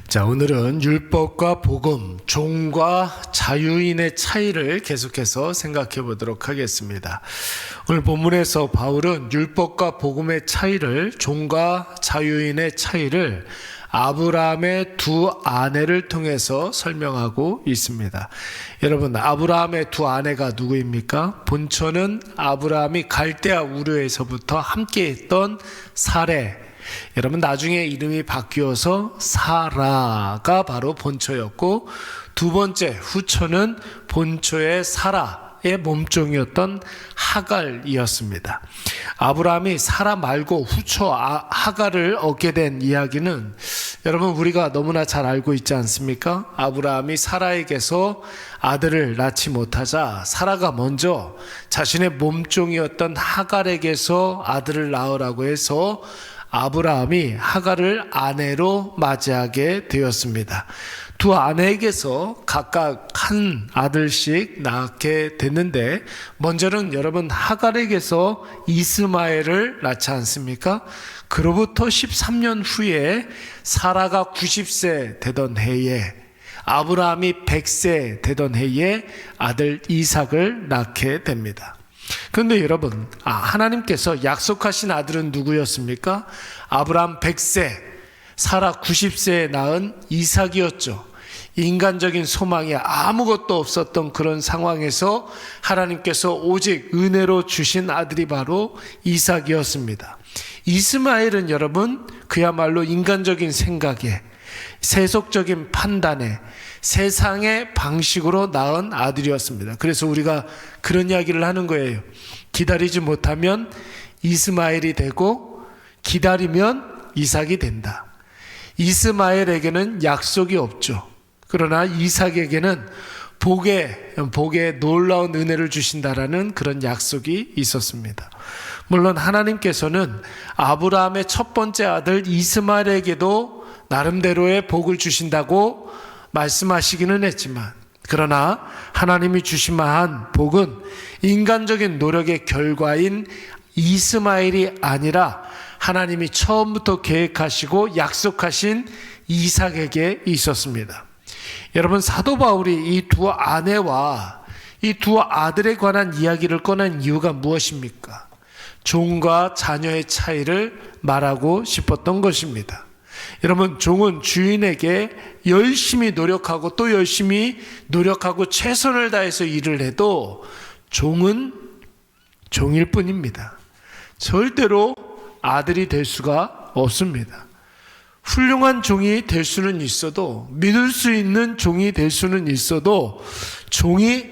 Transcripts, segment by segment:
자, 오늘은 율법과 복음, 종과 자유인의 차이를 계속해서 생각해 보도록 하겠습니다. 오늘 본문에서 바울은 율법과 복음의 차이를, 종과 자유인의 차이를 아브라함의 두 아내를 통해서 설명하고 있습니다. 여러분, 아브라함의 두 아내가 누구입니까? 본처는 아브라함이 갈대아 우르에서부터 함께했던 사레, 여러분 나중에 이름이 바뀌어서 사라가 바로 본처였고, 두 번째 후처는 본처의 사라의 몸종이었던 하갈이었습니다. 아브라함이 사라 말고 후처 하갈을 얻게 된 이야기는 여러분 우리가 너무나 잘 알고 있지 않습니까? 아브라함이 사라에게서 아들을 낳지 못하자 사라가 먼저 자신의 몸종이었던 하갈에게서 아들을 낳으라고 해서 아브라함이 하갈을 아내로 맞이하게 되었습니다. 두 아내에게서 각각 한 아들씩 낳게 됐는데, 먼저는 여러분 하갈에게서 이스마엘을 낳지 않습니까? 그로부터 13년 후에 사라가 90세 되던 해에, 아브라함이 100세 되던 해에 아들 이삭을 낳게 됩니다. 그런데 여러분, 하나님께서 약속하신 아들은 누구였습니까? 아브라함 100세, 사라 90세에 낳은 이삭이었죠. 인간적인 소망이 아무것도 없었던 그런 상황에서 하나님께서 오직 은혜로 주신 아들이 바로 이삭이었습니다. 이스마엘은 여러분 그야말로 인간적인 생각에, 세속적인 판단에, 세상의 방식으로 낳은 아들이었습니다. 그래서 우리가 그런 이야기를 하는 거예요. 기다리지 못하면 이스마엘이 되고 기다리면 이삭이 된다. 이스마엘에게는 약속이 없죠. 그러나 이삭에게는 복의 놀라운 은혜를 주신다라는 그런 약속이 있었습니다. 물론 하나님께서는 아브라함의 첫 번째 아들 이스마엘에게도 나름대로의 복을 주신다고 말씀하시기는 했지만, 그러나 하나님이 주시만한 복은 인간적인 노력의 결과인 이스마엘이 아니라 하나님이 처음부터 계획하시고 약속하신 이삭에게 있었습니다. 여러분, 사도 바울이 이 두 아내와 이 두 아들에 관한 이야기를 꺼낸 이유가 무엇입니까? 종과 자녀의 차이를 말하고 싶었던 것입니다. 여러분, 종은 주인에게 열심히 노력하고 또 열심히 노력하고 최선을 다해서 일을 해도 종은 종일 뿐입니다. 절대로 아들이 될 수가 없습니다. 훌륭한 종이 될 수는 있어도, 믿을 수 있는 종이 될 수는 있어도 종이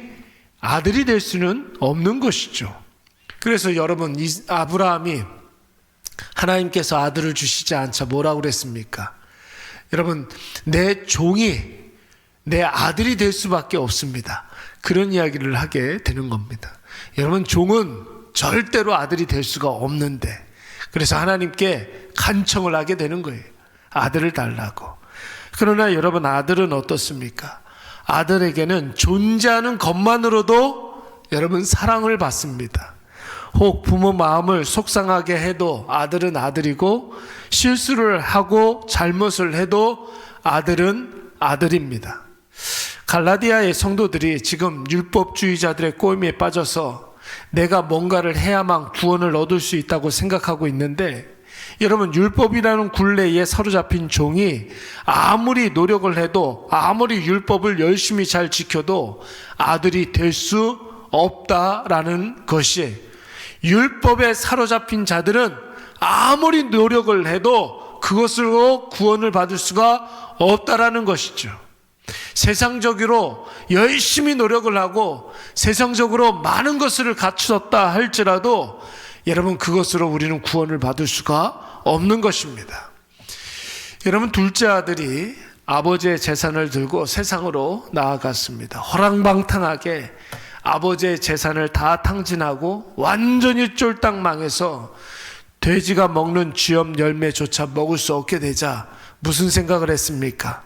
아들이 될 수는 없는 것이죠. 그래서 여러분, 아브라함이 하나님께서 아들을 주시지 않자 뭐라고 그랬습니까? 여러분, 내 종이 내 아들이 될 수밖에 없습니다. 그런 이야기를 하게 되는 겁니다. 여러분, 종은 절대로 아들이 될 수가 없는데, 그래서 하나님께 간청을 하게 되는 거예요. 아들을 달라고. 그러나 여러분, 아들은 어떻습니까? 아들에게는 존재하는 것만으로도 여러분 사랑을 받습니다. 혹 부모 마음을 속상하게 해도 아들은 아들이고, 실수를 하고 잘못을 해도 아들은 아들입니다. 갈라디아의 성도들이 지금 율법주의자들의 꼬임에 빠져서 내가 뭔가를 해야만 구원을 얻을 수 있다고 생각하고 있는데, 여러분, 율법이라는 굴레에 사로잡힌 종이 아무리 노력을 해도, 아무리 율법을 열심히 잘 지켜도 아들이 될 수 없다라는 것이, 율법에 사로잡힌 자들은 아무리 노력을 해도 그것으로 구원을 받을 수가 없다라는 것이죠. 세상적으로 열심히 노력을 하고 세상적으로 많은 것을 갖추었다 할지라도 여러분, 그것으로 우리는 구원을 받을 수가 없는 것입니다. 여러분, 둘째 아들이 아버지의 재산을 들고 세상으로 나아갔습니다. 허랑방탕하게 아버지의 재산을 다 탕진하고 완전히 쫄딱 망해서 돼지가 먹는 쥐염 열매조차 먹을 수 없게 되자 무슨 생각을 했습니까?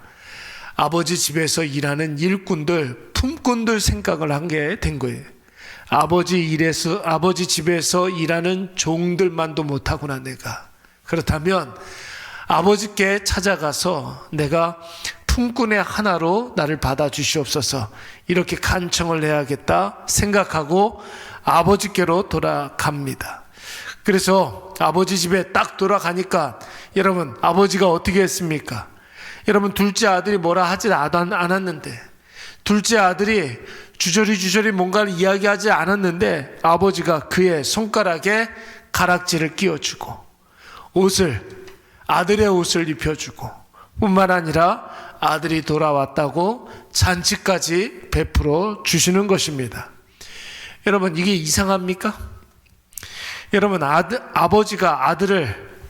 아버지 집에서 일하는 일꾼들, 품꾼들 생각을 한 게 된 거예요. 아버지 집에서 일하는 종들만도 못하구나 내가. 그렇다면 아버지께 찾아가서 내가 품꾼의 하나로 나를 받아주시옵소서 이렇게 간청을 해야겠다 생각하고 아버지께로 돌아갑니다. 그래서 아버지 집에 딱 돌아가니까 여러분 아버지가 어떻게 했습니까? 여러분 둘째 아들이 뭐라 하지 않았는데, 둘째 아들이 주저리 뭔가를 이야기하지 않았는데 아버지가 그의 손가락에 가락지를 끼워주고 아들의 옷을 입혀주고 뿐만 아니라 아들이 돌아왔다고 잔치까지 베풀어 주시는 것입니다. 여러분 이게 이상합니까? 여러분 아버지가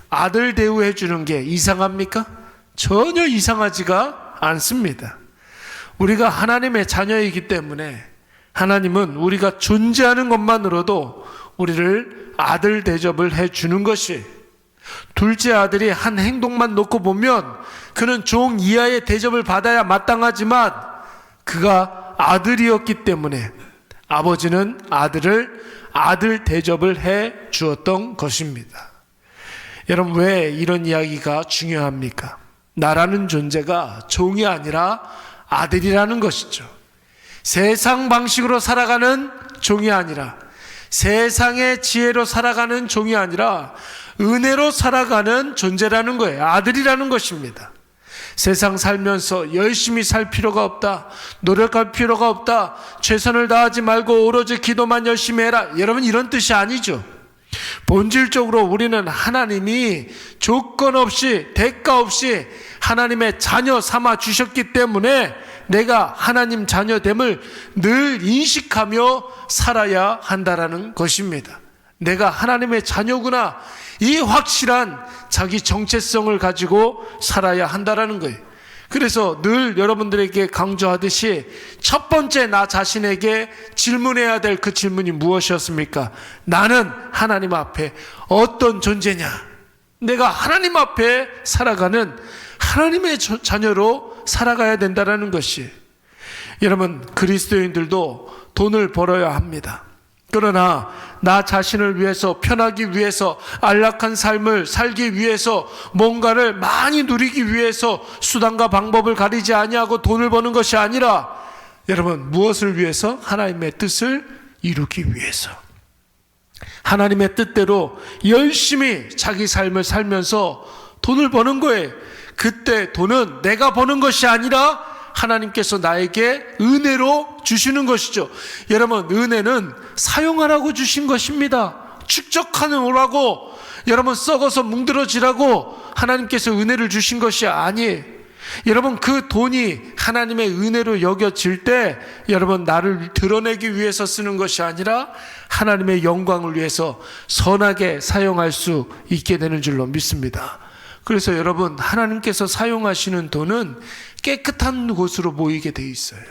아들 대우해 주는 게 이상합니까? 전혀 이상하지가 않습니다. 우리가 하나님의 자녀이기 때문에 하나님은 우리가 존재하는 것만으로도 우리를 아들 대접을 해 주는 것이, 둘째 아들이 한 행동만 놓고 보면 그는 종 이하의 대접을 받아야 마땅하지만 그가 아들이었기 때문에 아버지는 아들을 아들 대접을 해 주었던 것입니다. 여러분 왜 이런 이야기가 중요합니까? 나라는 존재가 종이 아니라 아들이라는 것이죠. 세상 방식으로 살아가는 종이 아니라, 세상의 지혜로 살아가는 종이 아니라 은혜로 살아가는 존재라는 거예요. 아들이라는 것입니다. 세상 살면서 열심히 살 필요가 없다, 노력할 필요가 없다, 최선을 다하지 말고 오로지 기도만 열심히 해라, 여러분 이런 뜻이 아니죠. 본질적으로 우리는 하나님이 조건 없이 대가 없이 하나님의 자녀 삼아 주셨기 때문에 내가 하나님 자녀됨을 늘 인식하며 살아야 한다라는 것입니다. 내가 하나님의 자녀구나, 이 확실한 자기 정체성을 가지고 살아야 한다라는 거예요. 그래서 늘 여러분들에게 강조하듯이 첫 번째 나 자신에게 질문해야 될 그 질문이 무엇이었습니까? 나는 하나님 앞에 어떤 존재냐? 내가 하나님 앞에 살아가는 하나님의 자녀로 살아가야 된다는 것이, 여러분 그리스도인들도 돈을 벌어야 합니다. 그러나 나 자신을 위해서, 편하기 위해서, 안락한 삶을 살기 위해서, 뭔가를 많이 누리기 위해서 수단과 방법을 가리지 아니하고 돈을 버는 것이 아니라, 여러분 무엇을 위해서? 하나님의 뜻을 이루기 위해서, 하나님의 뜻대로 열심히 자기 삶을 살면서 돈을 버는 거예요. 그때 돈은 내가 버는 것이 아니라 하나님께서 나에게 은혜로 주시는 것이죠. 여러분 은혜는 사용하라고 주신 것입니다. 축적하느라고, 여러분 썩어서 뭉들어지라고 하나님께서 은혜를 주신 것이 아니에요. 여러분 그 돈이 하나님의 은혜로 여겨질 때 여러분 나를 드러내기 위해서 쓰는 것이 아니라 하나님의 영광을 위해서 선하게 사용할 수 있게 되는 줄로 믿습니다. 그래서 여러분 하나님께서 사용하시는 돈은 깨끗한 곳으로 모이게 돼 있어요.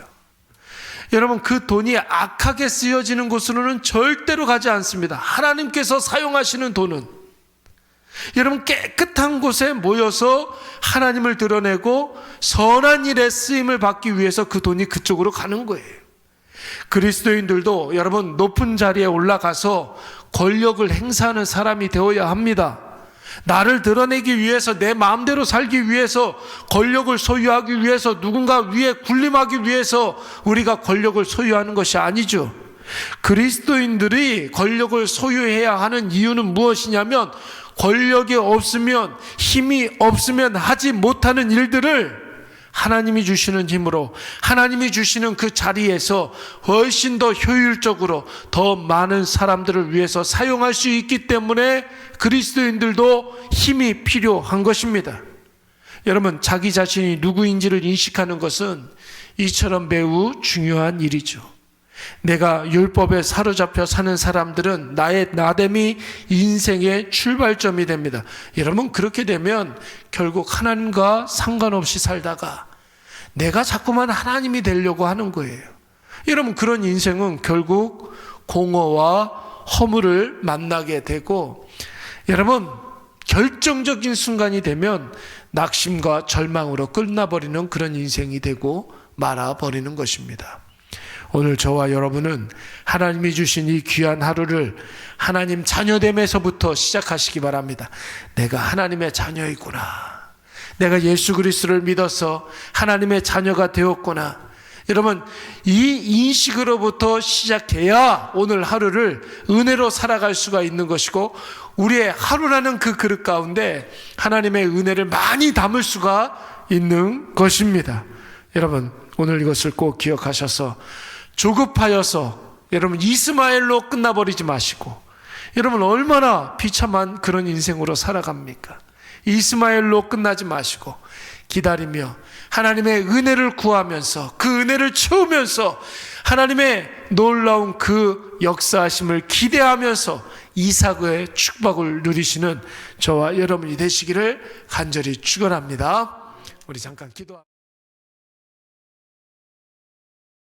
여러분 그 돈이 악하게 쓰여지는 곳으로는 절대로 가지 않습니다. 하나님께서 사용하시는 돈은 여러분 깨끗한 곳에 모여서 하나님을 드러내고 선한 일에 쓰임을 받기 위해서 그 돈이 그쪽으로 가는 거예요. 그리스도인들도 여러분 높은 자리에 올라가서 권력을 행사하는 사람이 되어야 합니다. 나를 드러내기 위해서, 내 마음대로 살기 위해서, 권력을 소유하기 위해서, 누군가 위에 군림하기 위해서 우리가 권력을 소유하는 것이 아니죠. 그리스도인들이 권력을 소유해야 하는 이유는 무엇이냐면, 권력이 없으면, 힘이 없으면 하지 못하는 일들을 하나님이 주시는 힘으로, 하나님이 주시는 그 자리에서 훨씬 더 효율적으로 더 많은 사람들을 위해서 사용할 수 있기 때문에 그리스도인들도 힘이 필요한 것입니다. 여러분 자기 자신이 누구인지를 인식하는 것은 이처럼 매우 중요한 일이죠. 내가 율법에 사로잡혀 사는 사람들은 나의 나됨이 인생의 출발점이 됩니다. 여러분 그렇게 되면 결국 하나님과 상관없이 살다가 내가 자꾸만 하나님이 되려고 하는 거예요. 여러분 그런 인생은 결국 공허와 허물을 만나게 되고, 여러분 결정적인 순간이 되면 낙심과 절망으로 끝나버리는 그런 인생이 되고 말아버리는 것입니다. 오늘 저와 여러분은 하나님이 주신 이 귀한 하루를 하나님 자녀됨에서부터 시작하시기 바랍니다. 내가 하나님의 자녀이구나. 내가 예수 그리스도를 믿어서 하나님의 자녀가 되었구나. 여러분, 이 인식으로부터 시작해야 오늘 하루를 은혜로 살아갈 수가 있는 것이고, 우리의 하루라는 그 그릇 가운데 하나님의 은혜를 많이 담을 수가 있는 것입니다. 여러분, 오늘 이것을 꼭 기억하셔서 조급하여서 여러분 이스마엘로 끝나버리지 마시고, 여러분 얼마나 비참한 그런 인생으로 살아갑니까? 이스마엘로 끝나지 마시고 기다리며 하나님의 은혜를 구하면서 그 은혜를 채우면서 하나님의 놀라운 그 역사하심을 기대하면서 이삭의 축복을 누리시는 저와 여러분이 되시기를 간절히 축원합니다. 우리 잠깐 기도합니다.